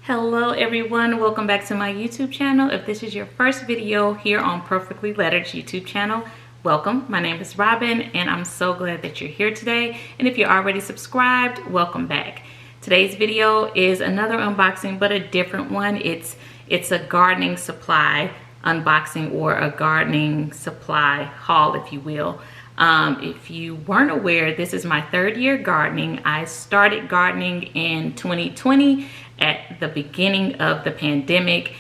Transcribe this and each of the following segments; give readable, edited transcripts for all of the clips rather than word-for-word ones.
Hello everyone, welcome back to my YouTube channel. If this is your first video here on Perfectly Lettered's YouTube channel, welcome. My name is Robin and I'm so glad that you're here today. And if you're already subscribed, welcome back. Today's video is another unboxing, but a different one. It's a gardening supply unboxing, or a gardening supply haul, if you will. If you weren't aware, this is my third year gardening. I started gardening in 2020 at the beginning of the pandemic,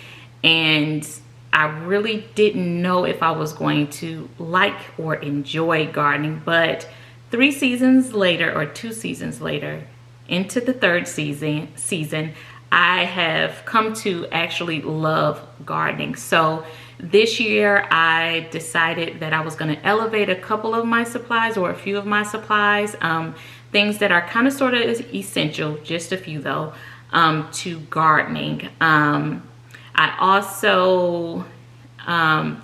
and I really didn't know if I was going to like or enjoy gardening. But 3 seasons later, or 2 seasons later, into the third season, I have come to actually love gardening. So this year I decided that I was going to elevate a couple of my supplies, or a few of my supplies, things that are kind of sort of essential, just a few though, to gardening. I also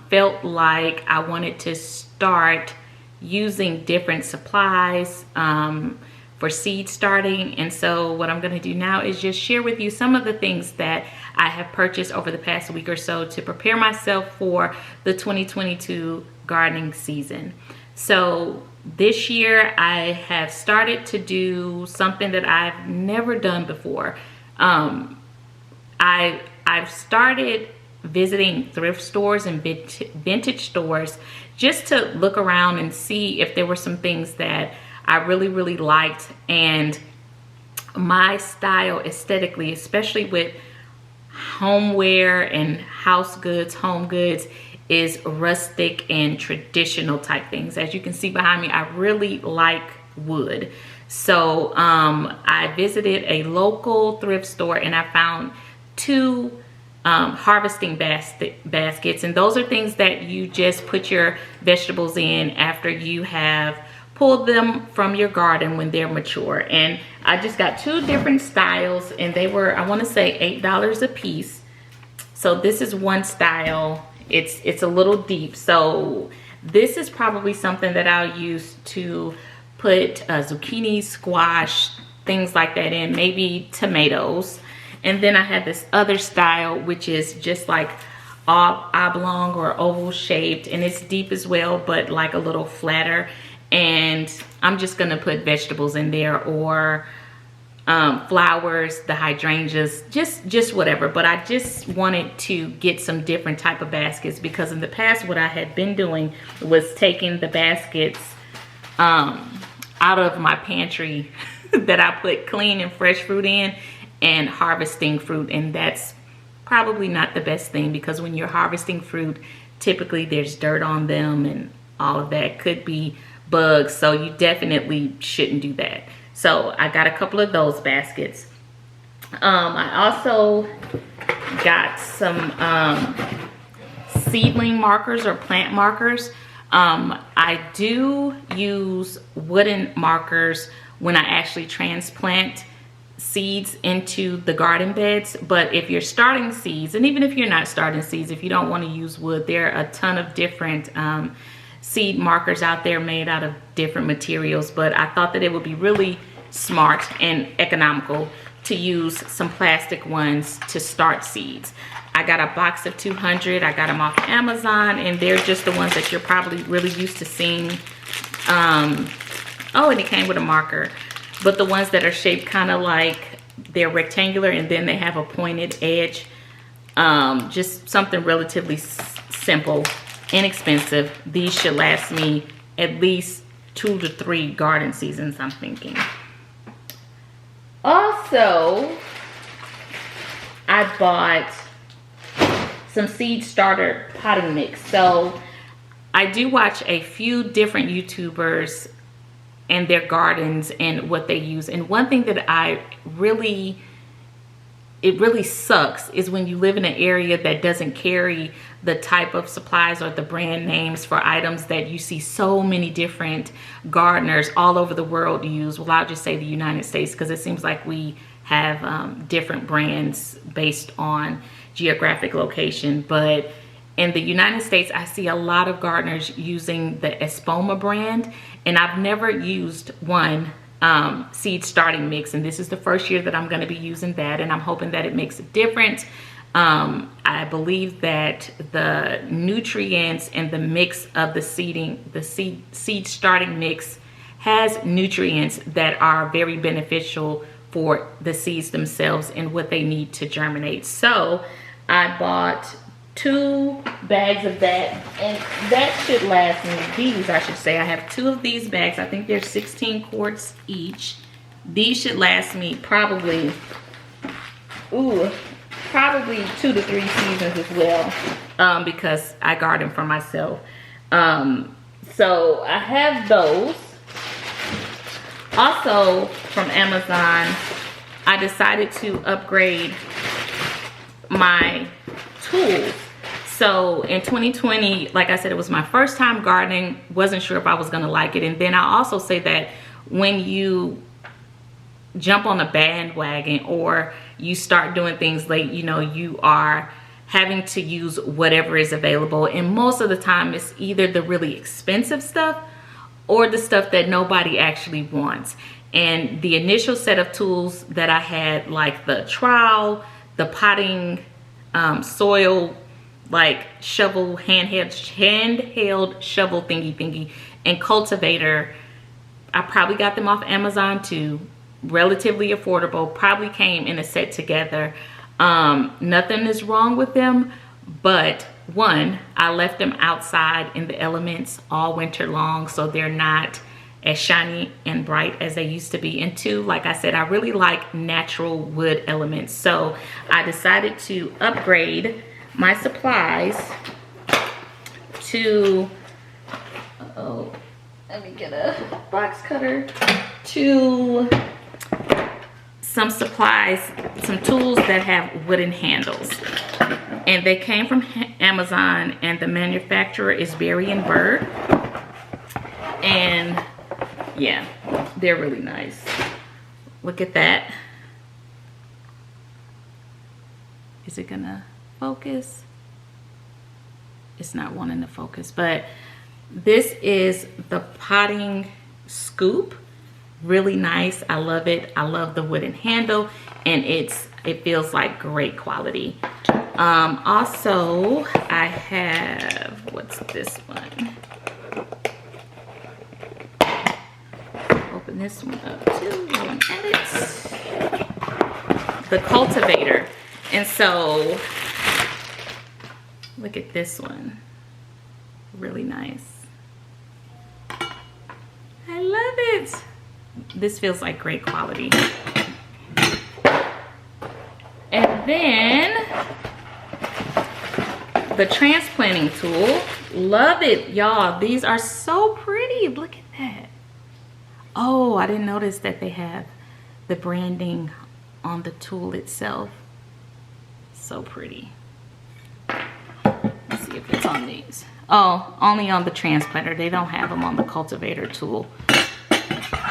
felt like I wanted to start using different supplies for seed starting. And so what I'm going to do now is just share with you some of the things that I have purchased over the past week or so to prepare myself for the 2022 gardening season. So this year I have started to do something that I've never done before. I've started visiting thrift stores and vintage stores just to look around and see if there were some things that I really liked, and my style aesthetically, especially with homeware and house goods, home goods, is rustic and traditional type things. As you can see behind me, I really like wood. So I visited a local thrift store and I found 2 harvesting baskets, and those are things that you just put your vegetables in after you have pulled them from your garden when they're mature. And I just got 2 different styles, and they were, I want to say, $8 a piece. So this is one style. It's a little deep, so this is probably something that I'll use to put zucchini, squash, things like that in, maybe tomatoes. And then I have this other style, which is just like oblong or oval shaped, and it's deep as well, but like a little flatter. And I'm just gonna put vegetables in there, or flowers, the hydrangeas, just whatever. But I just wanted to get some different type of baskets, because in the past what I had been doing was taking the baskets out of my pantry that I put clean and fresh fruit in, and harvesting fruit. And that's probably not the best thing, because when you're harvesting fruit, typically there's dirt on them and all of that, could be bugs, so you definitely shouldn't do that. So I got a couple of those baskets. I also got some seedling markers, or plant markers. I do use wooden markers when I actually transplant seeds into the garden beds. But if you're starting seeds, and even if you're not starting seeds, if you don't want to use wood, there are a ton of different seed markers out there made out of different materials. But I thought that it would be really smart and economical to use some plastic ones to start seeds. I got a box of 200. I got them off Amazon, and they're just the ones that you're probably really used to seeing. Oh, and it came with a marker. But the ones that are shaped kind of like they're rectangular and then they have a pointed edge. Just something relatively simple, inexpensive. These should last me at least 2 to 3 garden seasons, I'm thinking. Also, I bought some seed starter potting mix. So I do watch a few different YouTubers and their gardens and what they use. And one thing that it really sucks is when you live in an area that doesn't carry the type of supplies or the brand names for items that you see so many different gardeners all over the world use. Well, I'll just say the United States, because it seems like we have different brands based on geographic location. But in the United States, I see a lot of gardeners using the Espoma brand, and I've never used one seed starting mix, and this is the first year that I'm going to be using that, and I'm hoping that it makes a difference. I believe that the nutrients and the mix of the seed starting mix has nutrients that are very beneficial for the seeds themselves and what they need to germinate. So I bought 2 bags of that, and that should last me. These, I should say, I have 2 of these bags. I think they're 16 quarts each. These should last me probably 2 to 3 seasons as well, because I garden for myself. So I have those. Also from Amazon, I decided to upgrade my tools. So in 2020, like I said, it was my first time gardening. Wasn't sure if I was gonna like it. And then I also say that when you jump on a bandwagon or you start doing things late, you know, you are having to use whatever is available. And most of the time it's either the really expensive stuff or the stuff that nobody actually wants. And the initial set of tools that I had, like the trowel, the potting soil, like shovel, handheld shovel thingy, and cultivator, I probably got them off Amazon too. Relatively affordable, probably came in a set together. Nothing is wrong with them, but one, I left them outside in the elements all winter long, so they're not as shiny and bright as they used to be. And 2, like I said, I really like natural wood elements, so I decided to upgrade my supplies to, let me get a box cutter, to some supplies, some tools that have wooden handles. And they came from Amazon, and the manufacturer is Berry & Bird. And yeah, they're really nice. Look at that. Is it gonna focus? It's not wanting to focus, but this is the potting scoop. Really nice. I love it. I love the wooden handle, and it feels like great quality. Also, I have, what's this one? Open this one up too while I'm at it. The cultivator. And so, look at this one. Really nice. I love it. This feels like great quality. And then the transplanting tool. Love it, y'all. These are so pretty. Look at that. Oh, I didn't notice that they have the branding on the tool itself. So pretty. Let's see if it's on these. Oh, only on the transplanter. They don't have them on the cultivator tool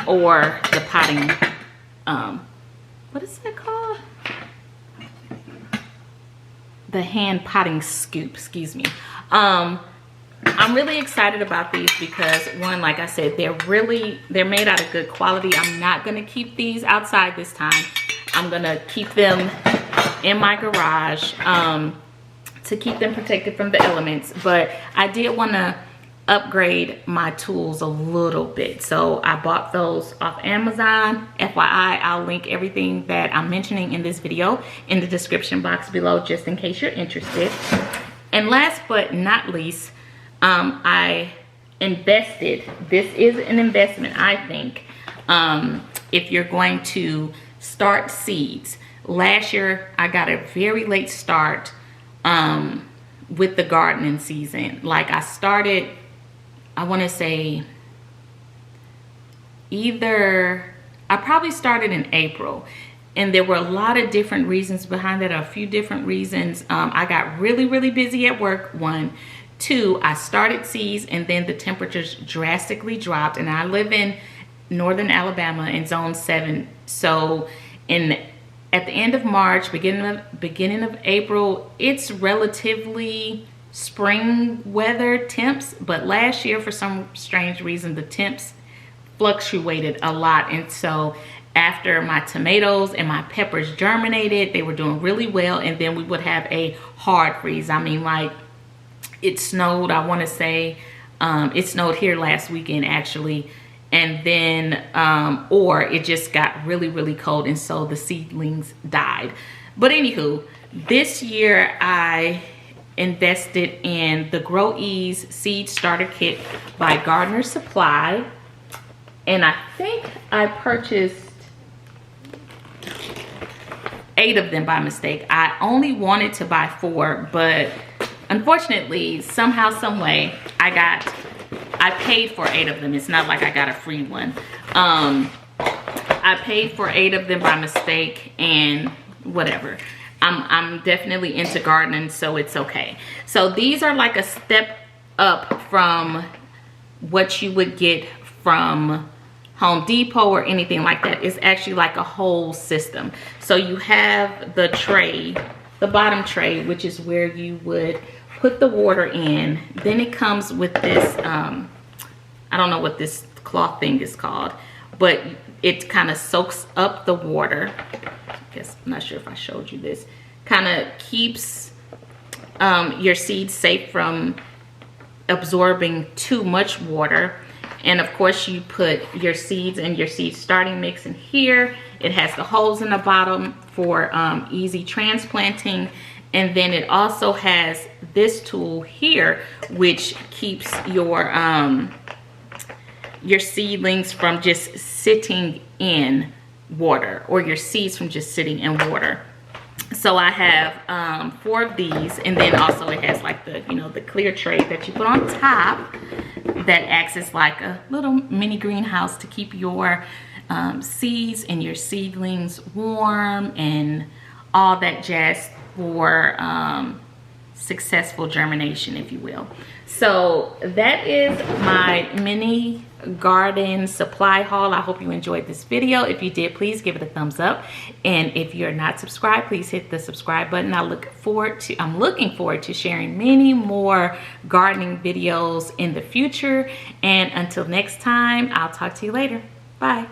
or the potting, what is that called? The hand potting scoop, excuse me. I'm really excited about these because, one, like I said, they're made out of good quality. I'm not gonna keep these outside this time. I'm gonna keep them in my garage to keep them protected from the elements. But I did wanna upgrade my tools a little bit, so I bought those off Amazon. FYI, I'll link everything that I'm mentioning in this video in the description box below, just in case you're interested. And last but not least, I invested. This is an investment, I think, if you're going to start seeds. Last year I got a very late start with the gardening season. Like, I started, I want to say I probably started in April, and there were a lot of different reasons behind that, a few different reasons. I got really busy at work, 1. 2, I started seeds and then the temperatures drastically dropped, and I live in northern Alabama in zone 7. So at the end of March, beginning of April, it's relatively spring weather temps, but last year for some strange reason the temps fluctuated a lot. And so after my tomatoes and my peppers germinated, they were doing really well. And then we would have a hard freeze. I mean, like, it snowed, I want to say, it snowed here last weekend actually. And then, or it just got really, really cold. And so the seedlings died. But anywho, this year I invested in the Grow Ease Seed Starter Kit by Gardener Supply. And I think I purchased 8 of them by mistake. I only wanted to buy 4, but unfortunately, somehow, some way, I paid for 8 of them. It's not like I got a free one. I paid for 8 of them by mistake, and whatever. I'm definitely into gardening, so it's okay. So these are like a step up from what you would get from Home Depot or anything like that. It's actually like a whole system. So you have the tray, the bottom tray, which is where you would put the water in. Then it comes with this, I don't know what this cloth thing is called, but it kind of soaks up the water. I guess, I'm not sure if I showed you this. Kind of keeps your seeds safe from absorbing too much water. And of course, you put your seeds and your seed starting mix in here. It has the holes in the bottom for easy transplanting. And then it also has this tool here, which keeps your seedlings from just sitting in water, or your seeds from just sitting in water. So I have 4 of these, and then also it has like the, you know, the clear tray that you put on top that acts as like a little mini greenhouse to keep your seeds and your seedlings warm and all that jazz for successful germination, if you will. So that is my mini garden supply haul. I hope you enjoyed this video. If you did, please give it a thumbs up. And if you're not subscribed, please hit the subscribe button. I'm looking forward to sharing many more gardening videos in the future. And until next time, I'll talk to you later. Bye.